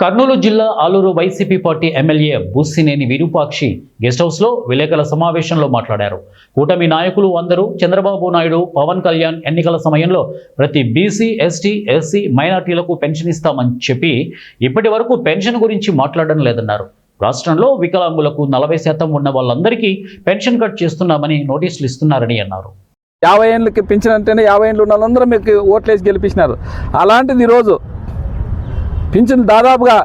కర్నూలు జిల్లా Aluru YCP party MLA Busineni Virupakshi guest హౌస్లో విలేకరుల సమావేశంలో మాట్లాడారు. కూటమి నాయకులు అందరూ చంద్రబాబు నాయుడు, పవన్ కళ్యాణ్ ఎన్నికల సమయంలో ప్రతి బీసీ, ఎస్టీ, ఎస్సీ, మైనార్టీలకు పెన్షన్ ఇస్తామని చెప్పి ఇప్పటి వరకు పెన్షన్ గురించి మాట్లాడడం లేదన్నారు. రాష్ట్రంలో వికలాంగులకు 40% ఉన్న వాళ్ళందరికీ పెన్షన్ కట్ చేస్తున్నామని నోటీసులు ఇస్తున్నారని అన్నారు. 50 ఏళ్ళకి పెన్షన్ అంటేనే 50 ఏళ్ళు ఉన్న వాళ్ళందరూ మీకు ఓట్లేసి గెలిపించినారు. అలాంటిది ఈరోజు పింఛన్ దాదాపుగా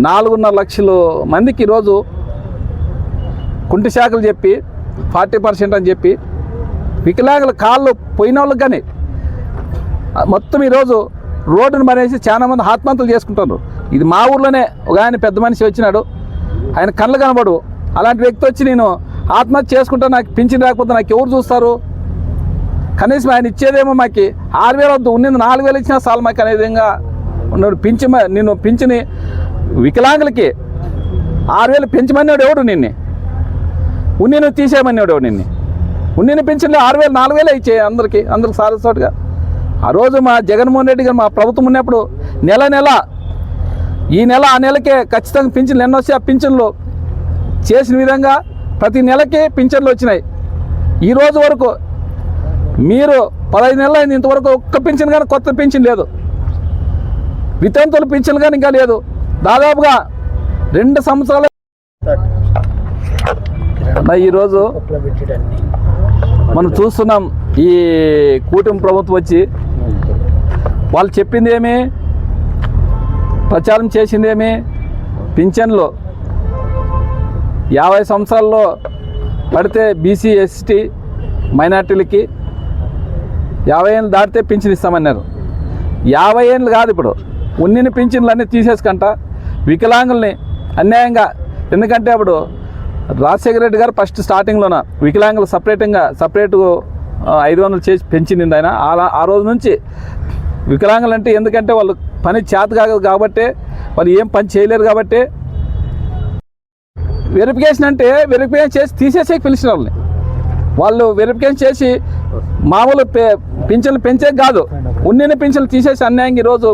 4.5 లక్షల మందికి ఈరోజు కుంటి శాఖలు చెప్పి 40% అని చెప్పి వికలాంగుల కాళ్ళు పోయిన వాళ్ళకి కానీ మొత్తం ఈరోజు రోడ్డును మరేసి చాలామంది ఆత్మహత్యలు చేసుకుంటున్నారు. ఇది మా ఊర్లోనే ఒక ఆయన పెద్ద మనిషి వచ్చినాడు, ఆయన కళ్ళు కనబడు. అలాంటి వ్యక్తి వచ్చి నేను ఆత్మహత్య చేసుకుంటా, నాకు పింఛన్ రాకపోతే నాకు ఎవరు చూస్తారు, కనీసం ఆయన ఇచ్చేదేమో మాకు 6,000 వద్దు, ఉన్నది 4,000 ఇచ్చినా చాలు మాకు అనే విధంగా ఉన్నాడు. నేను పింఛని వికలాంగులకి 6,000 పెంచమన్నాడు ఎవడు నిన్ను, ఉన్నిని తీసేయమన్నాడు ఎవడు నిన్ను. ఉన్నిని పింఛన్లు 6,000 4,000 ఇచ్చే అందరికి సారసోటుగా. ఆ రోజు మా జగన్మోహన్ రెడ్డి గారు మా ప్రభుత్వం ఉన్నప్పుడు నెల ఈ నెల ఆ నెలకే ఖచ్చితంగా పింఛన్లు ఎన్నో వచ్చాయి. ఆ పింఛన్లు చేసిన విధంగా ప్రతి నెలకి పింఛన్లు వచ్చినాయి. ఈ రోజు వరకు మీరు 15 నెలలు అయింది, ఇంతవరకు ఒక్క పింఛన్ కానీ కొత్త పింఛన్ లేదు. వితంతుల పింఛన్ కానీ ఇంకా లేదు. దాదాపుగా 2 సంవత్సరాలు. ఈరోజు మనం చూస్తున్నాం, ఈ కూటమి ప్రభుత్వం వచ్చి వాళ్ళు చెప్పింది ఏమి, ప్రచారం చేసింది ఏమి, పింఛన్లు 50 సంవత్సరాల్లో పడితే బీసీ, ఎస్టీ, మైనార్టీలకి 50 ఏళ్ళు దాటితే పింఛన్ ఇస్తామన్నారు. 50 ఏళ్ళు కాదు, ఇప్పుడు ఉన్నిని పింఛన్లు అన్నీ తీసేసుకుంటా వికలాంగుల్ని అన్యాయంగా. ఎందుకంటే అప్పుడు రాజశేఖర రెడ్డి గారు ఫస్ట్ స్టార్టింగ్లోన వికలాంగులు సపరేటు 500 చేసి పెంచింది ఆయన. ఆ రోజు నుంచి వికలాంగులు అంటే, ఎందుకంటే వాళ్ళు పని చేత కాదు కాబట్టి, వాళ్ళు ఏం పని చేయలేరు కాబట్టి వెరిఫికేషన్ చేసి తీసేసే పిలిచిన వాళ్ళని. వాళ్ళు వెరిఫికేషన్ చేసి మామూలు పింఛన్లు పెంచే కాదు, ఉన్నిని పింఛన్లు తీసేసి అన్యాయంగా ఈరోజు